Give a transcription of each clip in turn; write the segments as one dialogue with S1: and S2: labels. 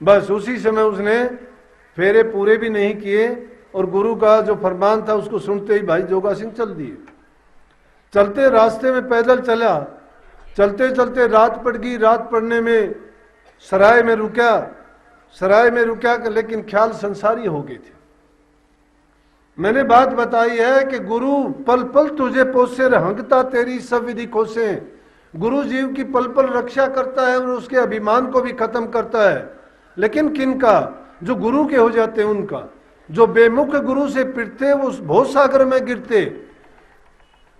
S1: बस उसी समय उसने फेरे पूरे भी नहीं किए और गुरु का जो फरमान था उसको सुनते ही भाई जोगा सिंह चल दिए। चलते रास्ते में पैदल चला, चलते चलते रात पड़ गई। रात पड़ने में सराय में रुका, लेकिन ख्याल संसारी हो गए थे। मैंने बात बताई है कि गुरु पल पल तुझे पोसे रहंगता तेरी सब विधि खोसे। गुरु जीव की पल पल रक्षा करता है और उसके अभिमान को भी खत्म करता है। लेकिन किनका? जो गुरु के हो जाते हैं उनका। जो बेमुख गुरु से पिटते वो भव सागर में गिरते।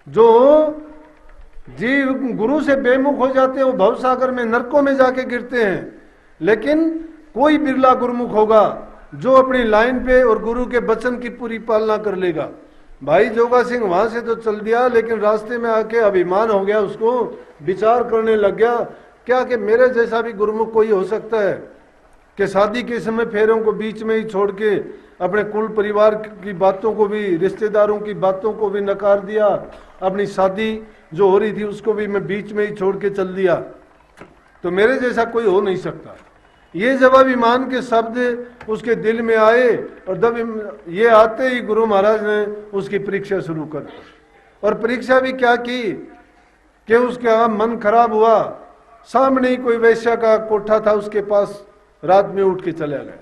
S1: जो जीव गुरु से बेमुख हो जाते हैं वो भव सागर में नरकों में जाके गिरते हैं। लेकिन कोई बिरला गुरुमुख होगा जो अपनी लाइन पे और गुरु के वचन की पूरी पालना कर लेगा। भाई जोगा सिंह वहां से तो चल दिया, लेकिन रास्ते में आके अभिमान हो गया उसको, विचार करने लग गया क्या कि मेरे जैसा भी गुरुमुख कोई हो सकता है कि शादी के समय फेरों को बीच में ही छोड़ के अपने कुल परिवार की बातों को भी, रिश्तेदारों की बातों को भी नकार दिया, अपनी शादी जो हो रही थी उसको भी मैं बीच में ही छोड़ के चल दिया, तो मेरे जैसा कोई हो नहीं सकता। ये जब अभिमान के शब्द उसके दिल में आए और जब ये आते ही गुरु महाराज ने उसकी परीक्षा शुरू कर दी। और परीक्षा भी क्या की कि उसका मन खराब हुआ। सामने ही कोई वैश्या का कोठा था, उसके पास रात में उठ के चला गया।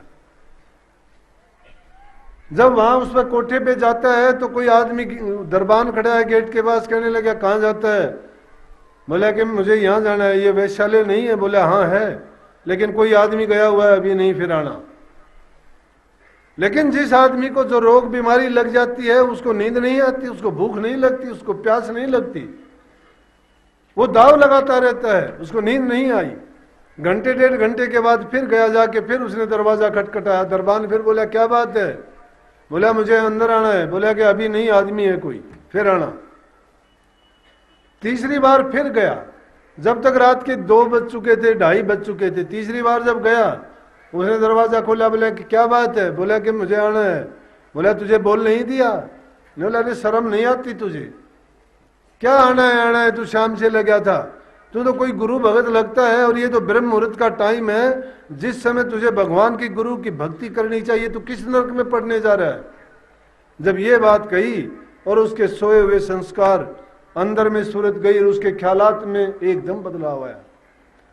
S1: जब वहां उस पर कोठे पे जाता है तो कोई आदमी दरबान खड़ा है गेट के पास, कहने लगा कहाँ जाता है? बोला कि मुझे यहाँ जाना है। ये वैश्यालय नहीं है? बोला हाँ है, लेकिन कोई आदमी गया हुआ है, अभी नहीं फिर आना। लेकिन जिस आदमी को जो रोग बीमारी लग जाती है उसको नींद नहीं आती, उसको भूख नहीं लगती, उसको प्यास नहीं लगती, वो दाव लगाता रहता है, उसको नींद नहीं आई। घंटे डेढ़ घंटे के बाद फिर गया, जाके फिर उसने दरवाजा खटखटाया। दरबान फिर बोला क्या बात है? बोला मुझे अंदर आना है। बोला कि अभी नहीं, आदमी है कोई, फिर आना। तीसरी बार फिर गया, जब तक रात के 2 बज चुके थे, 2:30 बज चुके थे। तीसरी बार जब गया उसने दरवाजा खोला। बोला कि क्या बात है? बोला कि मुझे आना है। बोला तुझे बोल नहीं दिया? बोला अरे शर्म नहीं आती तुझे? क्या आना है, तू शाम से लगा था, तू तो कोई गुरु भगत लगता है और ये तो ब्रह्म मुहूर्त का टाइम है जिस समय तुझे भगवान की गुरु की भक्ति करनी चाहिए, तू किस नरक में पड़ने जा रहा है? जब ये बात कही और उसके सोए हुए संस्कार अंदर में सूरत गई और उसके ख्यालात में एकदम बदलाव आया।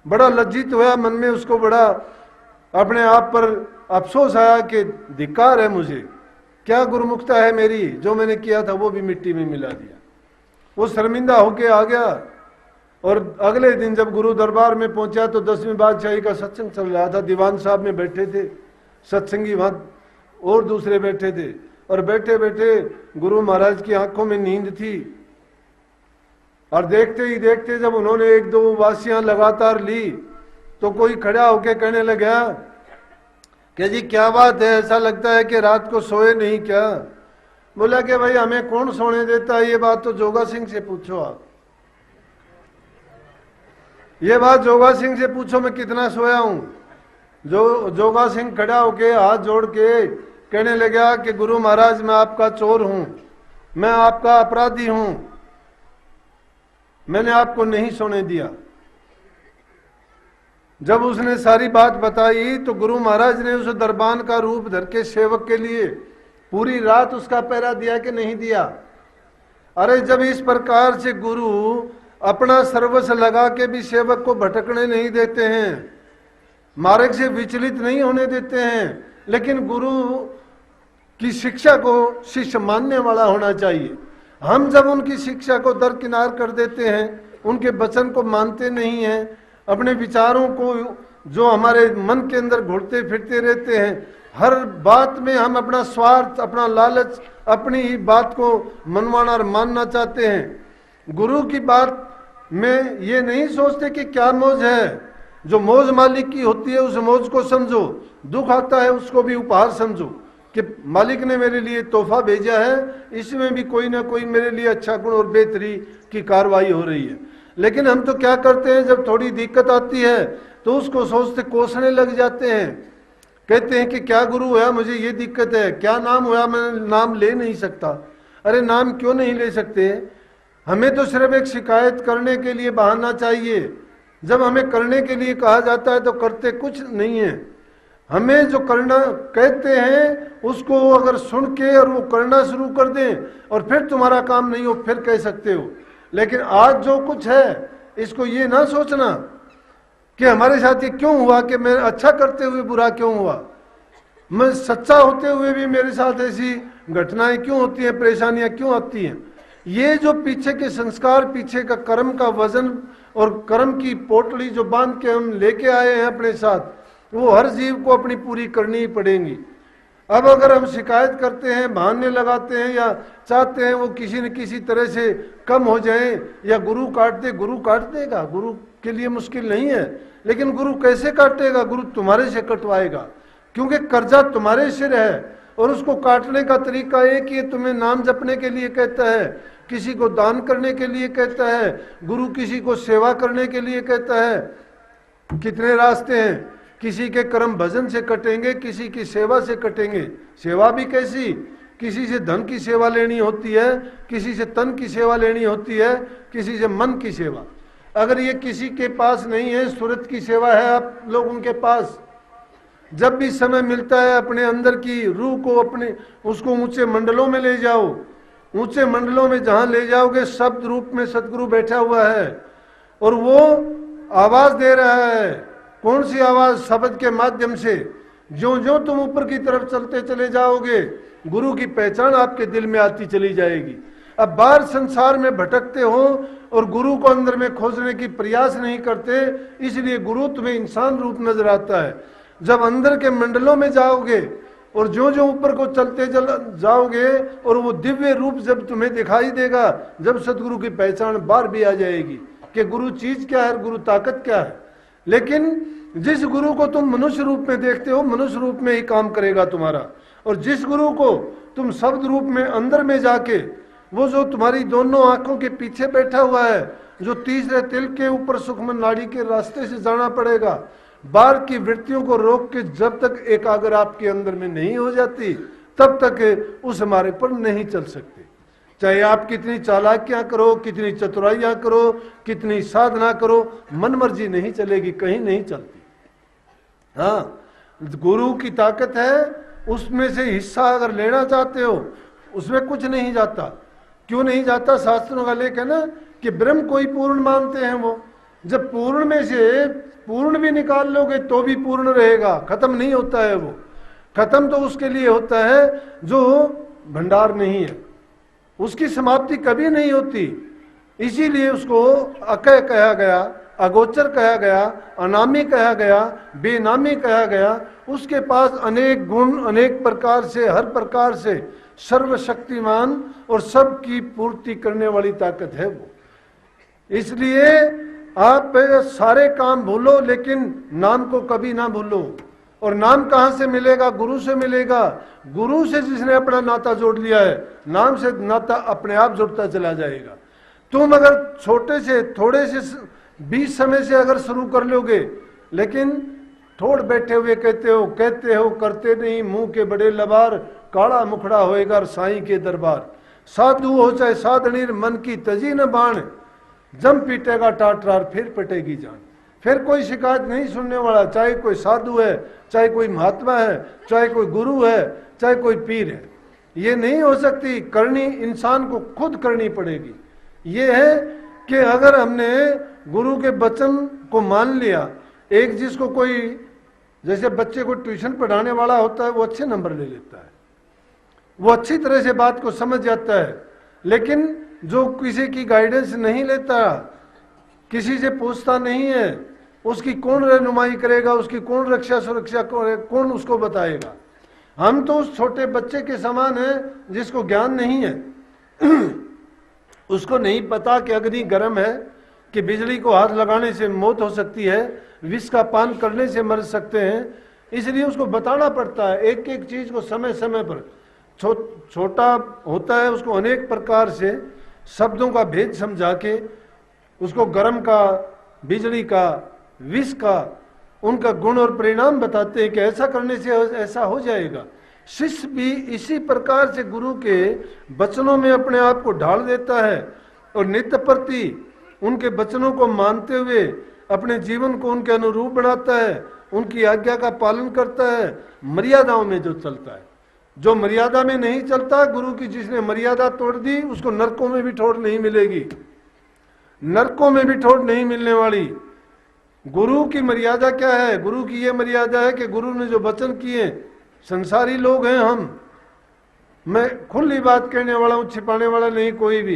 S1: बड़ा लज्जित हुआ मन में, उसको बड़ा अपने आप पर अफसोस आया कि धिक्कार है मुझे, क्या गुरुमुखता है मेरी, जो मैंने किया था वो भी मिट्टी में मिला दिया। वो शर्मिंदा होके आ गया। और अगले दिन जब गुरु दरबार में पहुंचा तो 10वीं बादशाही का सत्संग चल रहा था। दीवान साहब में बैठे थे सत्संगी, वहां और दूसरे बैठे थे। और बैठे बैठे गुरु महाराज की आंखों में नींद थी। और देखते ही देखते जब उन्होंने 1-2 वासियां लगातार ली तो कोई खड़ा होके कहने लगा कि जी क्या बात है, ऐसा लगता है कि रात को सोए नहीं क्या? बोला कि भाई हमें कौन सोने देता है, ये बात तो जोगा सिंह से पूछो आप। ये बात जोगा सिंह से पूछो मैं कितना सोया हूं। जो जोगा सिंह खड़ा होके हाथ जोड़ के कहने लगा कि गुरु महाराज मैं आपका चोर हूं, मैं आपका अपराधी हूं, मैंने आपको नहीं सोने दिया। जब उसने सारी बात बताई तो गुरु महाराज ने उस दरबान का रूप धर के सेवक के लिए पूरी रात उसका पहरा दिया कि नहीं दिया? अरे जब इस प्रकार से गुरु अपना सर्वस्व लगा के भी सेवक को भटकने नहीं देते हैं, मार्ग से विचलित नहीं होने देते हैं, लेकिन गुरु की शिक्षा को शिष्य मानने वाला होना चाहिए। हम जब उनकी शिक्षा को दरकिनार कर देते हैं, उनके वचन को मानते नहीं हैं, अपने विचारों को जो हमारे मन के अंदर घुलते फिरते रहते हैं, हर बात में हम अपना स्वार्थ, अपना लालच, अपनी ही बात को मनवाना और मानना चाहते हैं। गुरु की बात में ये नहीं सोचते कि क्या मौज है। जो मौज मालिक की होती है उस मौज को समझो, दुख आता है उसको भी उपहार समझो कि मालिक ने मेरे लिए तोहफा भेजा है, इसमें भी कोई ना कोई मेरे लिए अच्छा गुण और बेहतरी की कार्रवाई हो रही है। लेकिन हम तो क्या करते हैं, जब थोड़ी दिक्कत आती है तो उसको सोचते कोसने लग जाते हैं, कहते हैं कि क्या गुरु है, मुझे ये दिक्कत है, क्या नाम हुआ, मैं नाम ले नहीं सकता। अरे नाम क्यों नहीं ले सकते? हमें तो सिर्फ एक शिकायत करने के लिए बहाना चाहिए। जब हमें करने के लिए कहा जाता है तो करते कुछ नहीं है। हमें जो करना कहते हैं उसको अगर सुन के और वो करना शुरू कर दें और फिर तुम्हारा काम नहीं हो फिर कह सकते हो। लेकिन आज जो कुछ है इसको ये ना सोचना कि हमारे साथ ये क्यों हुआ, कि मैं अच्छा करते हुए बुरा क्यों हुआ, मैं सच्चा होते हुए भी मेरे साथ ऐसी घटनाएं क्यों होती हैं, परेशानियां क्यों आती हैं। ये जो पीछे के संस्कार, पीछे का कर्म का वजन और कर्म की पोटली जो बांध के हम लेके आए हैं अपने साथ, वो हर जीव को अपनी पूरी करनी ही पड़ेगी। अब अगर हम शिकायत करते हैं, बहाने लगाते हैं या चाहते हैं वो किसी न किसी तरह से कम हो जाए या गुरु काट दे, गुरु काट देगा, गुरु के लिए मुश्किल नहीं है। लेकिन गुरु कैसे काटेगा? गुरु तुम्हारे से कटवाएगा, क्योंकि कर्जा तुम्हारे सिर है। और उसको काटने का तरीका एक ही, तुम्हें नाम जपने के लिए कहता है, किसी को दान करने के लिए कहता है, गुरु किसी को सेवा करने के लिए कहता है। कितने रास्ते हैं, किसी के कर्म भजन से कटेंगे, किसी की सेवा से कटेंगे। सेवा भी कैसी, किसी से धन की सेवा लेनी होती है, किसी से तन की सेवा लेनी होती है, किसी से मन की सेवा। अगर ये किसी के पास नहीं है, सूरत की सेवा है आप लोगों के पास, जब भी समय मिलता है अपने अंदर की रूह को अपने उसको ऊंचे मंडलों में ले जाओ। ऊंचे मंडलों में जहां ले जाओगे शब्द रूप में सतगुरु बैठा हुआ है और वो आवाज दे रहा है। कौन सी आवाज? शब्द के माध्यम से। जो जो तुम ऊपर की तरफ चलते चले जाओगे गुरु की पहचान आपके दिल में आती चली जाएगी। अब बाहर संसार में भटकते हो और गुरु को अंदर में खोजने की प्रयास नहीं करते, इसलिए गुरु तुम्हें इंसान रूप नजर आता है। जब अंदर के मंडलों में जाओगे और जो जो ऊपर को चलते जाओगे और वो दिव्य रूप जब तुम्हें दिखाई देगा, जब सदगुरु की पहचान बाहर भी आ जाएगी कि गुरु चीज क्या है, गुरु ताकत क्या है। लेकिन जिस गुरु को तुम मनुष्य रूप में देखते हो, मनुष्य रूप में ही काम करेगा तुम्हारा। और जिस गुरु को तुम शब्द रूप में अंदर में जाके, वो जो तुम्हारी दोनों आंखों के पीछे बैठा हुआ है, जो तीसरे तिल के ऊपर सूक्ष्म नाड़ी के रास्ते से जाना पड़ेगा, बाहर की वृत्तियों को रोक के जब तक एकाग्र आपके अंदर में नहीं हो जाती तब तक उस मार्ग पर नहीं चल सकते। चाहे आप कितनी चालाकियां करो, कितनी चतुराइयां करो, कितनी साधना करो, मन मर्जी नहीं चलेगी, कहीं नहीं चलती। हाँ, गुरु की ताकत है, उसमें से हिस्सा अगर लेना चाहते हो उसमें कुछ नहीं जाता। क्यों नहीं जाता? शास्त्रों का लेख है ना कि ब्रह्म को ही पूर्ण मानते हैं वो। जब पूर्ण में से पूर्ण भी निकाल लोगे तो भी पूर्ण रहेगा, खत्म नहीं होता है वो। खत्म तो उसके लिए होता है जो भंडार नहीं है, उसकी समाप्ति कभी नहीं होती। इसीलिए उसको अकय कहा गया, अगोचर कहा गया, अनामी कहा गया, बेनामी कहा गया। उसके पास अनेक गुण, अनेक प्रकार से, हर प्रकार से सर्वशक्तिमान और सबकी पूर्ति करने वाली ताकत है वो। इसलिए आप सारे काम भूलो लेकिन नाम को कभी ना भूलो। और नाम कहां से मिलेगा? गुरु से मिलेगा। गुरु से जिसने अपना नाता जोड़ लिया है, नाम से नाता अपने आप जुड़ता चला जाएगा। तुम अगर छोटे से थोड़े से 20 समय से अगर शुरू कर लोगे, लेकिन थोड़ बैठे हुए कहते हो करते नहीं, मुंह के बड़े लबार, काला मुखड़ा होएगा साईं के दरबार। साधु हो चाहे साधनी, मन की तजी न बाण, जम पीटेगा टाटरार फिर पटेगी जान। फिर कोई शिकायत नहीं सुनने वाला, चाहे कोई साधु है, चाहे कोई महात्मा है, चाहे कोई गुरु है, चाहे कोई पीर है। ये नहीं हो सकती, करनी इंसान को खुद करनी पड़ेगी। ये है कि अगर हमने गुरु के वचन को मान लिया, एक जिसको कोई जैसे बच्चे को ट्यूशन पढ़ाने वाला होता है वो अच्छे नंबर ले लेता है, वो अच्छी तरह से बात को समझ जाता है। लेकिन जो किसी की गाइडेंस नहीं लेता, किसी से पूछता नहीं है, उसकी कौन रहनुमाई करेगा, उसकी कौन रक्षा सुरक्षा कौन उसको बताएगा। हम तो उस छोटे बच्चे के समान हैं जिसको ज्ञान नहीं है। उसको नहीं पता कि अग्नि गर्म है, कि बिजली को हाथ लगाने से मौत हो सकती है, विष का पान करने से मर सकते हैं। इसलिए उसको बताना पड़ता है एक एक चीज को समय समय पर। छोटा होता है, उसको अनेक प्रकार से शब्दों का भेद समझा के उसको गर्म का, बिजली का, विष का, उनका गुण और परिणाम बताते हैं कि ऐसा करने से ऐसा हो जाएगा। शिष्य भी इसी प्रकार से गुरु के वचनों में अपने आप को ढाल देता है और नित्य प्रति उनके वचनों को मानते हुए अपने जीवन को उनके अनुरूप बनाता है उनकी आज्ञा का पालन करता है, मर्यादाओं में जो चलता है। जो मर्यादा में नहीं चलता, गुरु की जिसने मर्यादा तोड़ दी उसको नरकों में भी ठोर नहीं मिलेगी, नरकों में भी ठोर नहीं मिलने वाली। गुरु की मर्यादा क्या है? गुरु की ये मर्यादा है कि गुरु ने जो वचन किए, संसारी लोग हैं हम, मैं खुली बात कहने वाला हूं, छिपाने वाला नहीं कोई भी,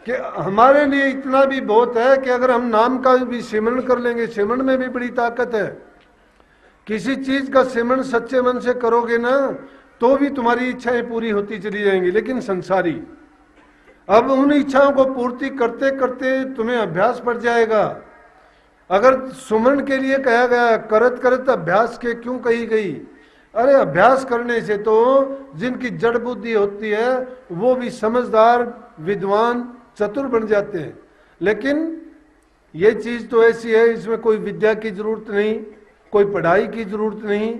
S1: कि हमारे लिए इतना भी बहुत है कि अगर हम नाम का भी सिमरण कर लेंगे, सिमरण में भी बड़ी ताकत है। किसी चीज का सिमरण सच्चे मन से करोगे ना तो भी तुम्हारी इच्छाएं पूरी होती चली जाएंगी। लेकिन संसारी, अब उन इच्छाओं को पूर्ति करते करते तुम्हें अभ्यास पड़ जाएगा। अगर सुमरण के लिए कहा गया करत करत अभ्यास के क्यों कही गई? अरे अभ्यास करने से तो जिनकी जड़ बुद्धि होती है वो भी समझदार, विद्वान, चतुर बन जाते हैं। लेकिन ये चीज तो ऐसी है, इसमें कोई विद्या की जरूरत नहीं, कोई पढ़ाई की जरूरत नहीं,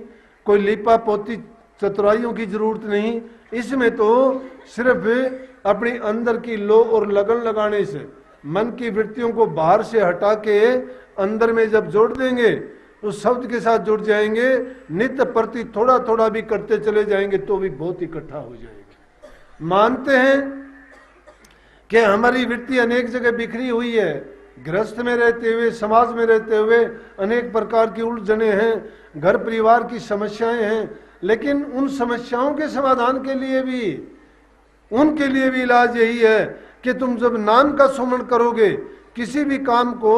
S1: कोई लिपा पोती चतुराइयों की जरूरत नहीं। इसमें तो सिर्फ अपनी अंदर की लो और लगन लगाने से, मन की वृत्तियों को बाहर से हटा के अंदर में जब जोड़ देंगे, उस शब्द के साथ जुड़ जाएंगे, नित्य प्रति थोड़ा थोड़ा भी करते चले जाएंगे तो भी बहुत इकट्ठा हो जाएगा। मानते हैं कि हमारी वृत्ति अनेक जगह बिखरी हुई है, गृहस्थ में रहते हुए, समाज में रहते हुए अनेक प्रकार की उलझने हैं, घर परिवार की समस्याएं हैं। लेकिन उन समस्याओं के समाधान के लिए भी, उनके लिए भी इलाज यही है कि तुम जब नाम का सुमरण करोगे, किसी भी काम को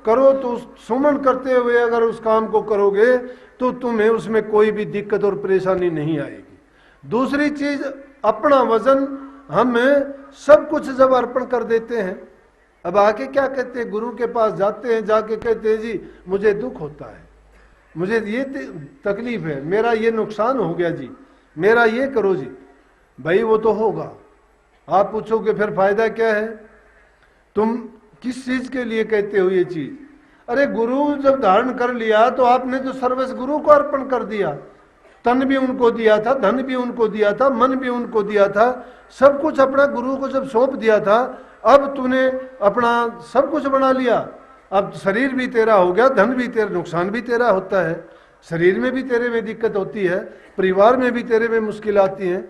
S1: करो तो सुमरण करते हुए अगर उस काम को करोगे तो तुम्हें उसमें कोई भी दिक्कत और परेशानी नहीं आएगी। दूसरी चीज, अपना वजन हम सब कुछ जब अर्पण कर देते हैं, अब आके क्या कहते हैं, गुरु के पास जाते हैं, जाके कहते हैं जी मुझे दुख होता है, मुझे ये तकलीफ है, मेरा ये नुकसान हो गया जी, मेरा ये करो जी। भाई वो तो होगा, आप पूछोगे फिर फायदा क्या है? तुम किस चीज के लिए कहते हो ये चीज? अरे गुरु जब धारण कर लिया तो आपने तो सर्वस्व गुरु को अर्पण कर दिया, तन भी उनको दिया था, धन भी उनको दिया था, मन भी उनको दिया था, सब कुछ अपना गुरु को जब सौंप दिया था, अब तूने अपना सब कुछ बना लिया। अब शरीर भी तेरा हो गया, धन भी तेरा, नुकसान भी तेरा होता है, शरीर में भी तेरे में दिक्कत होती है, परिवार में भी तेरे में मुश्किल आती है,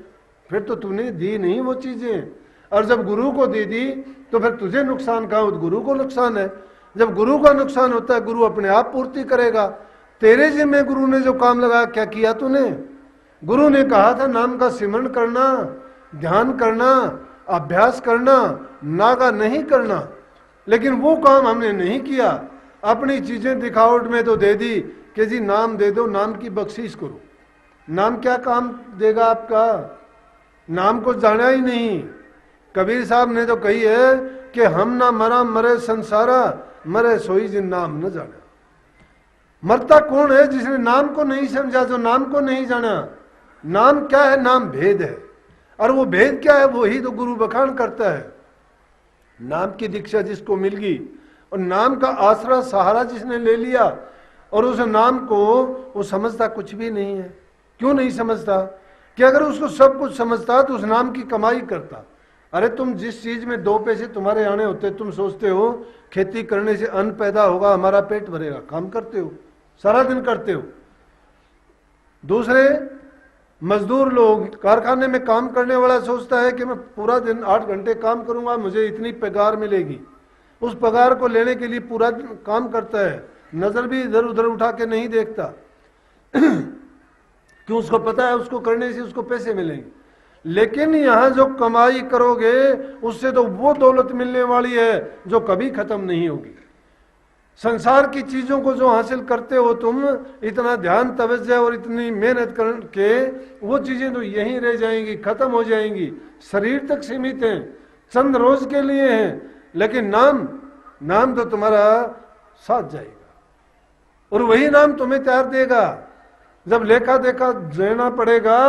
S1: फिर तो तूने दी नहीं वो चीजें। और जब गुरु को दे दी तो फिर तुझे नुकसान कहाँ? गुरु को नुकसान है। जब गुरु का नुकसान होता है, गुरु अपने आप पूर्ति करेगा। तेरे जिम्मे गुरु ने जो काम लगाया, क्या किया तूने? गुरु ने कहा था नाम का सिमरण करना, ध्यान करना, अभ्यास करना, नागा नहीं करना, लेकिन वो काम हमने नहीं किया। अपनी चीजें दिखावट में तो दे दी कि जी नाम दे दो, नाम की बख्शीश करो। नाम क्या काम देगा आपका? नाम को जाना ही नहीं। कबीर साहब ने तो कही है कि हम ना मरा मरे संसारा, मरे सोई जिन नाम न जाना। मरता कौन है? जिसने नाम को नहीं समझा, जो नाम को नहीं जाना। नाम क्या है? नाम भेद है, और वो भेद क्या है वही तो गुरु बखान करता है। नाम की दीक्षा जिसको मिल गई और नाम का आसरा सहारा जिसने ले लिया, और उस नाम को वो समझता कुछ भी नहीं है। क्यों नहीं समझता? कि अगर उसको सब कुछ समझता तो उस नाम की कमाई करता। अरे तुम जिस चीज में 2 पैसे तुम्हारे आने होते, तुम सोचते हो खेती करने से अन्न पैदा होगा, हमारा पेट भरेगा, काम करते हो, सारा दिन करते हो। दूसरे मजदूर लोग, कारखाने में काम करने वाला सोचता है कि मैं पूरा दिन 8 घंटे काम करूंगा, मुझे इतनी पगार मिलेगी। उस पगार को लेने के लिए पूरा दिन काम करता है, नजर भी इधर उधर उठा के नहीं देखता। क्यों? उसको पता है उसको करने से उसको पैसे मिलेंगे। लेकिन यहां जो कमाई करोगे उससे तो वो दौलत मिलने वाली है जो कभी खत्म नहीं होगी। संसार की चीजों को जो हासिल करते हो तुम, इतना ध्यान तवज्जो और इतनी मेहनत करके, वो चीजें तो यहीं रह जाएंगी, खत्म हो जाएंगी, शरीर तक सीमित हैं, चंद रोज के लिए हैं। लेकिन नाम तो तुम्हारा साथ जाएगा, और वही नाम तुम्हें तैयार देगा। जब लेखा देखा देना पड़ेगा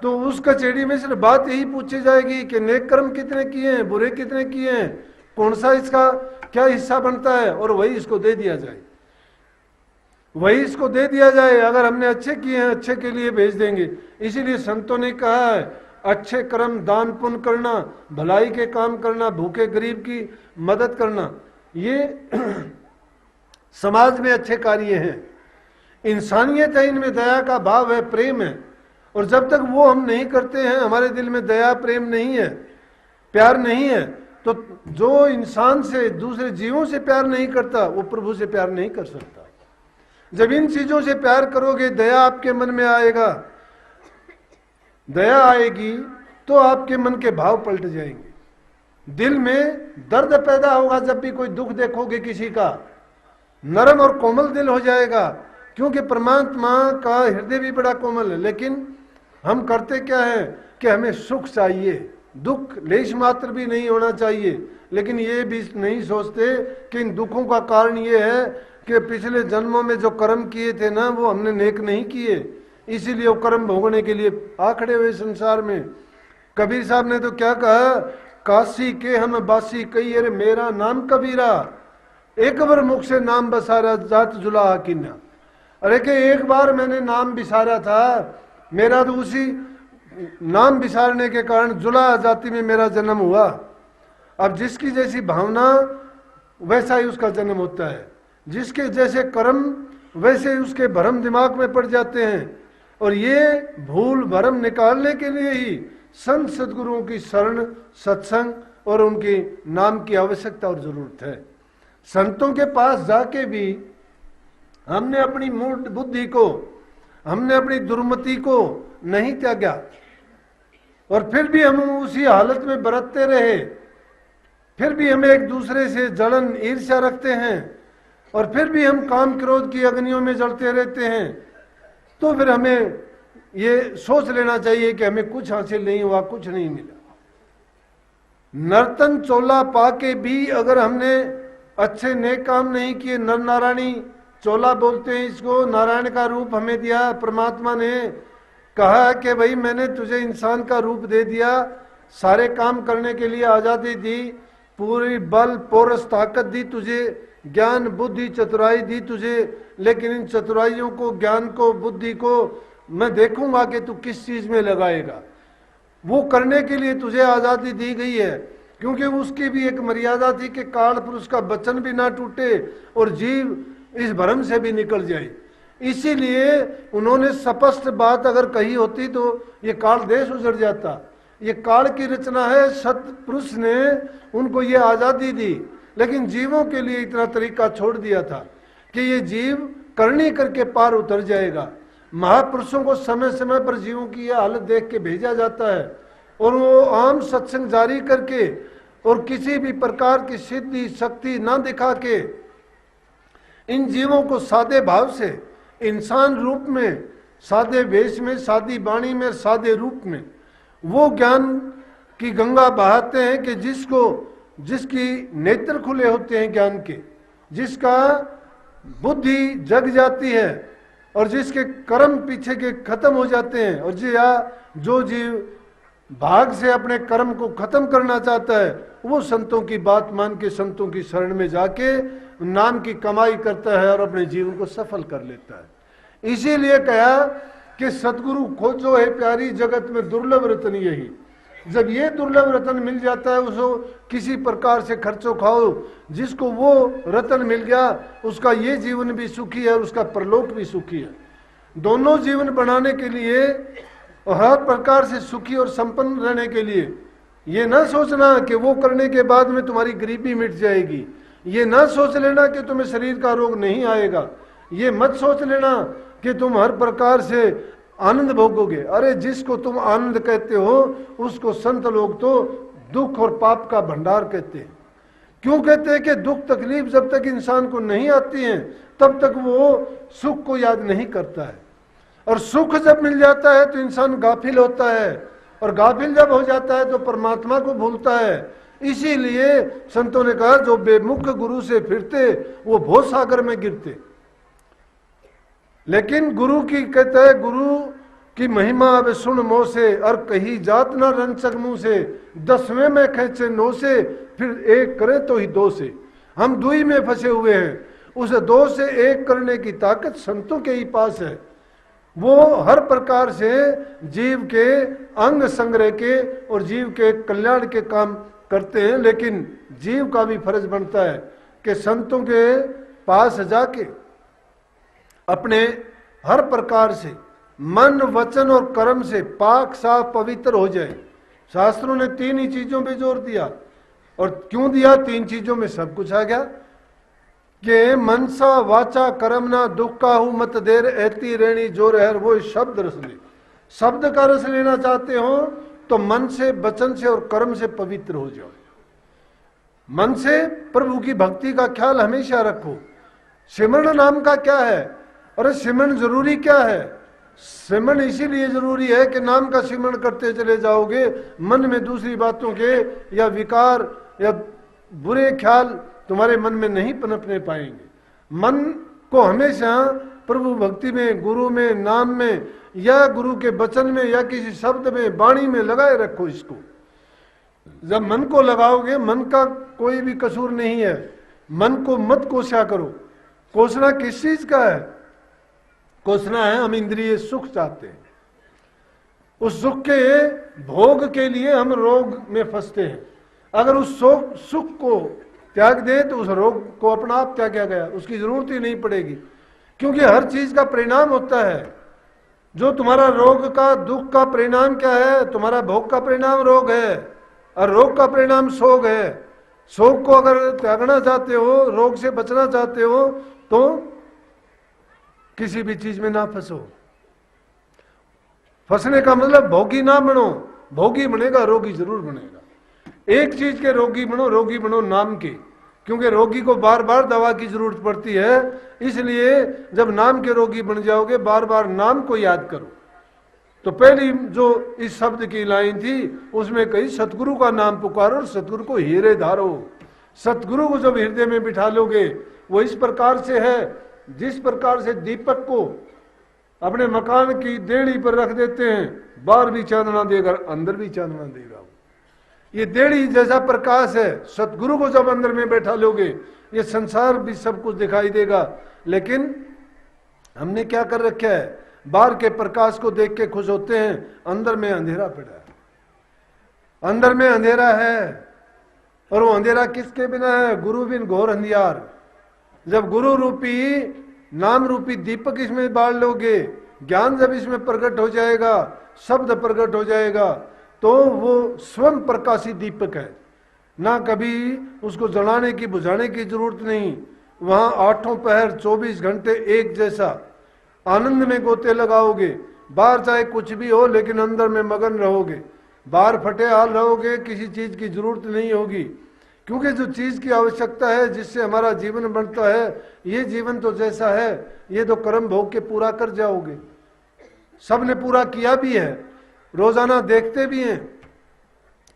S1: तो उस कचेड़ी में सिर्फ बात यही पूछी जाएगी कि नेक कर्म कितने किए हैं, बुरे कितने किए हैं, कौन सा इसका क्या हिस्सा बनता है, और वही इसको दे दिया जाए, वही इसको दे दिया जाए। अगर हमने अच्छे किए हैं, अच्छे के लिए भेज देंगे। इसीलिए संतों ने कहा है अच्छे कर्म, दान पुण्य करना, भलाई के काम करना, भूखे गरीब की मदद करना, ये समाज में अच्छे कार्य हैं। इंसानियत है, इनमें दया का भाव है, प्रेम है। और जब तक वो हम नहीं करते हैं, हमारे दिल में दया प्रेम नहीं है, प्यार नहीं है, तो जो इंसान से, दूसरे जीवों से प्यार नहीं करता, वो प्रभु से प्यार नहीं कर सकता। जब इन चीजों से प्यार करोगे, दया आपके मन में आएगा, दया आएगी तो आपके मन के भाव पलट जाएंगे। दिल में दर्द पैदा होगा जब भी कोई दुख देखोगे किसी का, नरम और कोमल दिल हो जाएगा, क्योंकि परमात्मा का हृदय भी बड़ा कोमल है। लेकिन हम करते क्या है कि हमें सुख चाहिए, दुख लेश मात्र भी नहीं होना चाहिए। लेकिन ये भी नहीं सोचते कि इन दुखों का कारण ये है कि पिछले जन्मों में जो कर्म किए थे ना, वो हमने नेक नहीं किए, इसीलिए वो कर्म भोगने के लिए आ खड़े हुए संसार में। कबीर साहब ने तो क्या कहा, काशी के हम बासी कही अरे मेरा नाम कबीरा, एक बार मुख से नाम बसारा जात जुला किन्ना। अरे कि एक बार मैंने नाम बिसारा था, मेरा तो उसी नाम बिसारने के कारण जुला जाति में मेरा जन्म हुआ। अब जिसकी जैसी भावना वैसा ही उसका जन्म होता है, जिसके जैसे कर्म वैसे ही उसके भरम दिमाग में पड़ जाते हैं। और ये भूल भरम निकालने के लिए ही संत सदगुरुओं की शरण, सत्संग और उनके नाम की आवश्यकता और जरूरत है। संतों के पास जाके भी हमने अपनी मूढ़ बुद्धि को, हमने अपनी दुर्मति को नहीं त्यागा, और फिर भी हम उसी हालत में बरतते रहे, फिर भी हम एक दूसरे से जलन ईर्ष्या रखते हैं, और फिर भी हम काम क्रोध की अग्नियों में जलते रहते हैं, तो फिर हमें ये सोच लेना चाहिए कि हमें कुछ हासिल नहीं हुआ, कुछ नहीं मिला। नर्तन चोला पाके भी अगर हमने अच्छे नेक काम नहीं किए, नर नारायणी चोला बोलते हैं इसको, नारायण का रूप हमें दिया परमात्मा ने, कहा कि भाई मैंने तुझे इंसान का रूप दे दिया, सारे काम करने के लिए आजादी दी, पूरी बल पोरस ताकत दी तुझे, ज्ञान बुद्धि चतुराई दी तुझे, लेकिन इन चतुराइयों को, ज्ञान को, बुद्धि को मैं देखूंगा कि तू किस चीज में लगाएगा। वो करने के लिए तुझे आजादी दी गई है, क्योंकि उसकी भी एक मर्यादा थी कि काल पुरुष का वचन भी ना टूटे और जीव इस भ्रम से भी निकल जाए। इसीलिए उन्होंने स्पष्ट बात अगर कही होती तो ये काल देश उजड़ जाता। ये काल की रचना है, सतपुरुष ने उनको ये आजादी दी, लेकिन जीवों के लिए इतना तरीका छोड़ दिया था कि ये जीव करनी करके पार उतर जाएगा। महापुरुषों को समय समय पर जीवों की यह हालत देख के भेजा जाता है, और वो आम सत्संग जारी करके और किसी भी प्रकार की सिद्धि शक्ति ना दिखा के इन जीवों को सादे भाव से, इंसान रूप में, सादे वेश में, सादी वाणी में, सादे रूप में वो ज्ञान की गंगा बहाते हैं कि जिसकी नेत्र खुले होते हैं ज्ञान के, जिसका बुद्धि जग जाती है और जिसके कर्म पीछे के खत्म हो जाते हैं, और जो जीव भाग से अपने कर्म को खत्म करना चाहता है, वो संतों की बात मान के संतों की शरण में जाके नाम की कमाई करता है और अपने जीवन को सफल कर लेता है। इसीलिए कहा कि सतगुरु खोजो है प्यारी, जगत में दुर्लभ रतन यही। जब ये दुर्लभ रतन मिल जाता है, उसको किसी प्रकार से खर्चो खाओ, जिसको वो रतन मिल गया उसका ये जीवन भी सुखी है और उसका परलोक भी सुखी है। दोनों जीवन बनाने के लिए और हर प्रकार से सुखी और संपन्न रहने के लिए ये ना सोचना कि वो करने के बाद में तुम्हारी गरीबी मिट जाएगी, ये ना सोच लेना कि तुम्हें शरीर का रोग नहीं आएगा, ये मत सोच लेना कि तुम हर प्रकार से आनंद भोगोगे। अरे जिसको तुम आनंद कहते हो उसको संत लोग तो दुख और पाप का भंडार कहते हैं। क्यों कहते हैं कि दुख तकलीफ जब तक इंसान को नहीं आती है तब तक वो सुख को याद नहीं करता है, और सुख जब मिल जाता है तो इंसान गाफिल होता है, और गाफिल जब हो जाता है तो परमात्मा को भूलता है। इसीलिए संतों ने कहा जो बेमुख गुरु से फिरते वो भव सागर में गिरते। लेकिन गुरु की कहते हैं, गुरु की महिमा अब सुन मोह से, और कही जात ना रंचक मुंह से, 10वें में खेचे 9 से, फिर एक करे तो ही 2 से। हम दुई में फंसे हुए हैं, उस 2 से 1 करने की ताकत संतों के ही पास है। वो हर प्रकार से जीव के अंग संग्रह के और जीव के कल्याण के काम करते हैं, लेकिन जीव का भी फर्ज बनता है कि संतों के पास जाके अपने हर प्रकार से मन वचन और कर्म से पाक साफ पवित्र हो जाए। शास्त्रों ने 3 ही चीजों पे जोर दिया। और क्यों दिया? 3 चीजों में सब कुछ आ गया कि मनसा वाचा कर्मना दुख काहू मत देर ऐती रेणी जो रहर वो शब्द रस ले। शब्द का रस लेना चाहते हो तो मन से वचन से और कर्म से पवित्र हो जाओ। मन से प्रभु की भक्ति का ख्याल हमेशा रखो। सिमरण नाम का क्या है? अरे सिमरण जरूरी क्या है? सिमरण इसीलिए जरूरी है कि नाम का सिमरण करते चले जाओगे, मन में दूसरी बातों के या विकार या बुरे ख्याल तुम्हारे मन में नहीं पनपने पाएंगे। मन को हमेशा प्रभु भक्ति में, गुरु में, नाम में या गुरु के वचन में या किसी शब्द में, वाणी में लगाए रखो इसको। जब मन को लगाओगे, मन का कोई भी कसूर नहीं है, मन को मत कोसा करो। कोसना किस चीज का है? कोसना है हम इंद्रिय सुख चाहते हैं, उस सुख के भोग के लिए हम रोग में फंसते हैं। अगर उस सुख को त्याग दे तो उस रोग को अपना आप त्यागा गया, उसकी जरूरत ही नहीं पड़ेगी। क्योंकि हर चीज का परिणाम होता है। जो तुम्हारा रोग का, दुख का परिणाम क्या है? तुम्हारा भोग का परिणाम रोग है और रोग का परिणाम शोक है। शोक को अगर त्यागना चाहते हो, रोग से बचना चाहते हो तो किसी भी चीज में ना फंसो। फंसने का मतलब भोगी ना बनो। भोगी बनेगा रोगी जरूर बनेगा। एक चीज के रोगी बनो नाम के। क्योंकि रोगी को बार बार दवा की जरूरत पड़ती है, इसलिए जब नाम के रोगी बन जाओगे बार बार नाम को याद करो। तो पहली जो इस शब्द की लाइन थी उसमें कही सतगुरु का नाम पुकारो और सतगुरु को हीरे धारो। सतगुरु को जब हृदय में बिठा लोगे, वो इस प्रकार से है जिस प्रकार से दीपक को अपने मकान की देड़ी पर रख देते हैं, बाहर भी चांदना देगा अंदर भी चांदना देगा। ये देड़ी जैसा प्रकाश है। सतगुरु को जब अंदर में बैठा लोगे, ये संसार भी सब कुछ दिखाई देगा। लेकिन हमने क्या कर रखा है? बाहर के प्रकाश को देख के खुश होते हैं, अंदर में अंधेरा पड़ा है। अंदर में अंधेरा है, और वो अंधेरा किसके बिना है? गुरु बिन घोर अंधियार। जब गुरु रूपी, नाम रूपी दीपक इसमें बाढ़ लोगे, ज्ञान जब इसमें प्रकट हो जाएगा, शब्द प्रकट हो जाएगा, तो वो स्वयं प्रकाशी दीपक है। ना कभी उसको जलाने की, बुझाने की जरूरत नहीं। वहां 8 पहर 24 घंटे एक जैसा आनंद में गोते लगाओगे। बाहर चाहे कुछ भी हो, लेकिन अंदर में मगन रहोगे। बाहर फटे हाल रहोगे, किसी चीज की जरूरत नहीं होगी। क्योंकि जो चीज की आवश्यकता है, जिससे हमारा जीवन बनता है, ये जीवन तो जैसा है, ये तो कर्म भोग के पूरा कर जाओगे। सबने पूरा किया भी है, रोजाना देखते भी हैं।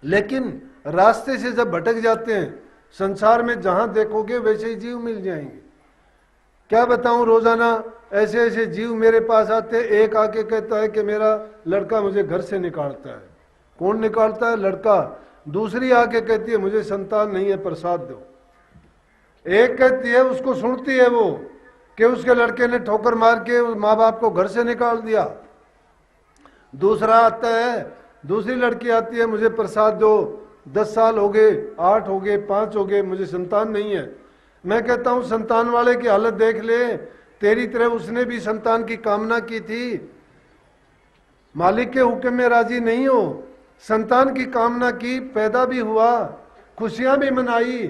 S1: लेकिन रास्ते से जब भटक जाते हैं, संसार में जहां देखोगे वैसे ही जीव मिल जाएंगे। क्या बताऊं, रोजाना ऐसे ऐसे जीव मेरे पास आते। एक आके कहता है कि मेरा लड़का मुझे घर से निकालता है। कौन निकालता है? लड़का। दूसरी आके कहती है मुझे संतान नहीं है, प्रसाद दो। एक कहती है, उसको सुनती है वो कि उसके लड़के ने ठोकर मार के माँ बाप को घर से निकाल दिया। दूसरा आता है, दूसरी लड़की आती है, मुझे प्रसाद दो, 10 साल हो गए, 8 हो गए, 5 हो गए, मुझे संतान नहीं है। मैं कहता हूं संतान वाले की हालत देख ले। तेरी तरह उसने भी संतान की कामना की थी, मालिक के हुक्म में राजी नहीं हो। संतान की कामना की, पैदा भी हुआ, खुशियां भी मनाई,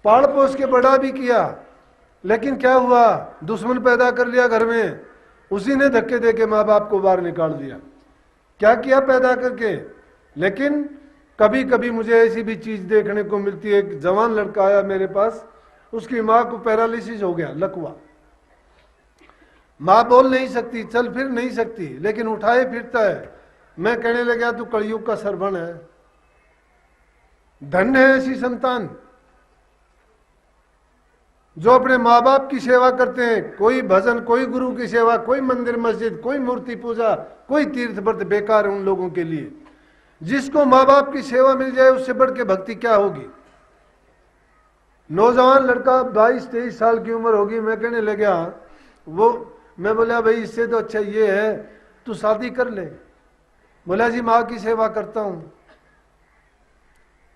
S1: पाल पोस के बड़ा भी किया। लेकिन क्या हुआ? दुश्मन पैदा कर लिया घर में। उसी ने धक्के देके माँ बाप को बाहर निकाल दिया। क्या किया पैदा करके? लेकिन कभी कभी मुझे ऐसी भी चीज देखने को मिलती है। एक जवान लड़का आया मेरे पास, उसकी माँ को पैरालिसिस हो गया, लकवा। माँ बोल नहीं सकती, चल फिर नहीं सकती, लेकिन उठाए फिरता है। मैं कहने लगा तू कलयुग का सरवण है। धन्य है ऐसी संतान जो अपने माँ बाप की सेवा करते हैं। कोई भजन, कोई गुरु की सेवा, कोई मंदिर मस्जिद, कोई मूर्ति पूजा, कोई तीर्थ व्रत बेकार है उन लोगों के लिए। जिसको माँ बाप की सेवा मिल जाए, उससे बढ़ के भक्ति क्या होगी? नौजवान लड़का 22-23 साल की उम्र होगी। मैं कहने लगा मैं बोला भाई इससे तो अच्छा ये है तू शादी कर ले। बोला जी माँ की सेवा करता हूं।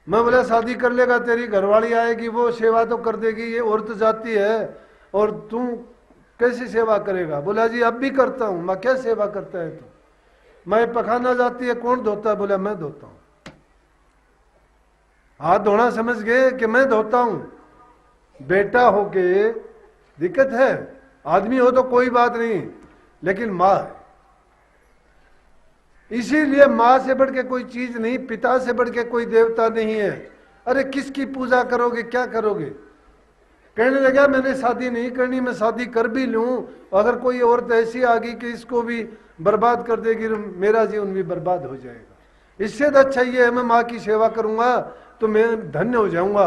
S1: मैं बोला शादी कर लेगा, तेरी घरवाली आएगी, वो सेवा तो कर देगी, ये औरत जाती है और तू कैसी सेवा करेगा? बोला जी अब भी करता हूं। मैं क्या सेवा करता है तू? मैं पखाना जाती है, कौन धोता है? बोला मैं धोता हूं। हाथ धोना समझ गए कि मैं धोता हूं। बेटा होके दिक्कत है, आदमी हो तो कोई बात नहीं, लेकिन मां है, इसीलिए मां से बढ़ के कोई चीज नहीं, पिता से बढ़ के कोई देवता नहीं है। अरे किसकी पूजा करोगे, क्या करोगे? कहने लगा मैंने शादी नहीं करनी, मैं शादी कर भी लूं, अगर कोई औरत ऐसी आ गई कि इसको भी बर्बाद कर देगी, मेरा जीवन भी बर्बाद हो जाएगा। इससे तो अच्छा ये है मैं माँ की सेवा करूंगा तो मैं धन्य हो जाऊंगा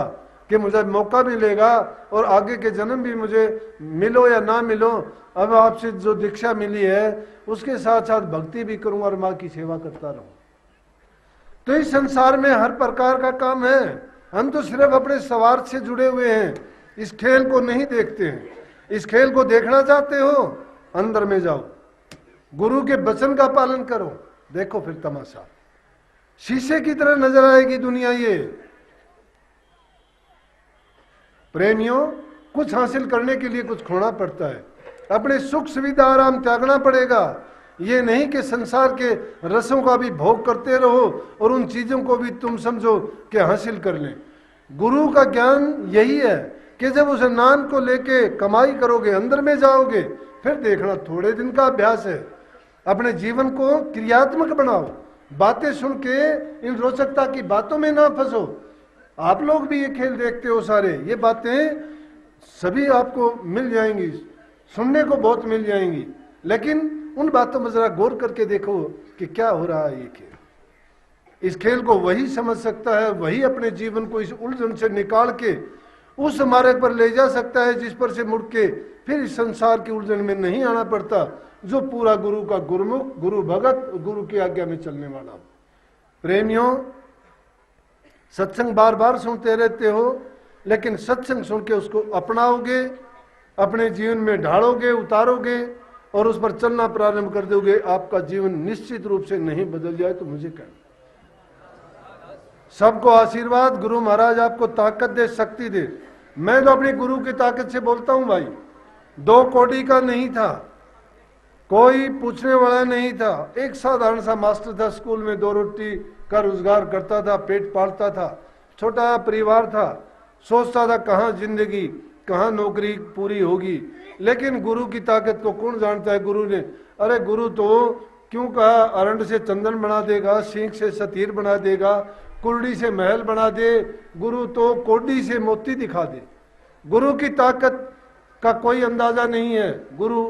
S1: कि मुझे मौका मिलेगा और आगे के जन्म भी मुझे मिलो या ना मिलो, अब आपसे जो दीक्षा मिली है उसके साथ साथ भक्ति भी करूंगा और माँ की सेवा करता रहूं। तो इस संसार में हर प्रकार का काम है, हम तो सिर्फ अपने स्वार्थ से जुड़े हुए हैं, इस खेल को नहीं देखते हैं। इस खेल को देखना चाहते हो, अंदर में जाओ, गुरु के वचन का पालन करो, देखो फिर तमाशा शीशे की तरह नजर आएगी दुनिया। ये प्रेमियों, कुछ हासिल करने के लिए कुछ खोना पड़ता है, अपने सुख सुविधा आराम त्यागना पड़ेगा। ये नहीं कि संसार के रसों का भी भोग करते रहो और उन चीजों को भी तुम समझो कि हासिल कर लें। गुरु का ज्ञान यही है कि जब उस नाम को लेके कमाई करोगे, अंदर में जाओगे, फिर देखना थोड़े दिन का अभ्यास है। अपने जीवन को क्रियात्मक बनाओ, बातें सुन के इन रोचकता की बातों में ना फंसो। आप लोग भी ये खेल देखते हो सारे, ये बातें सभी आपको मिल जाएंगी, सुनने को बहुत मिल जाएंगी, लेकिन उन बातों में जरा गौर करके देखो कि क्या हो रहा है ये खेल। इस खेल को वही समझ सकता है, वही अपने जीवन को इस उलझन से निकाल के उस मार्ग पर ले जा सकता है जिस पर से मुड़ के फिर इस संसार की उलझन में नहीं आना पड़ता, जो पूरा गुरु का गुरुमुख, गुरु भगत, गुरु की आज्ञा में चलने वाला। प्रेमियों, सत्संग बार बार सुनते रहते हो, लेकिन सत्संग सुन के उसको अपनाओगे, अपने जीवन में ढालोगे, उतारोगे और उस पर चलना प्रारंभ कर दोगे, आपका जीवन निश्चित रूप से नहीं बदल जाए तो मुझे कहना। सबको आशीर्वाद, गुरु महाराज आपको ताकत दे, शक्ति दे। मैं तो अपने गुरु की ताकत से बोलता हूं भाई, 2 कौड़ी का नहीं था, कोई पूछने वाला नहीं था, एक साधारण सा मास्टर था, स्कूल में 2 रोटी का रोजगार करता था, पेट पालता था, छोटा परिवार था, सोचता था कहाँ जिंदगी, कहाँ नौकरी पूरी होगी, लेकिन गुरु की ताकत को कौन जानता है। गुरु ने, अरे गुरु तो क्यों कहा, अरंड से चंदन बना देगा, सींग से सतीर बना देगा, कुर्डी से महल बना दे, गुरु तो कोडी से मोती दिखा दे। गुरु की ताकत का कोई अंदाजा नहीं है, गुरु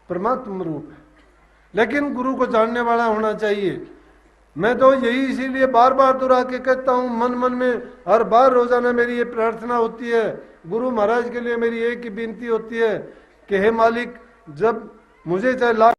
S1: परमात्मा रूप है, लेकिन गुरु को जानने वाला होना चाहिए। मैं तो यही इसीलिए बार बार दोहरा के कहता हूं, मन मन में हर बार रोजाना मेरी ये प्रार्थना होती है, गुरु महाराज के लिए मेरी एक ही विनती होती है कि हे मालिक, जब मुझे चाहे लाख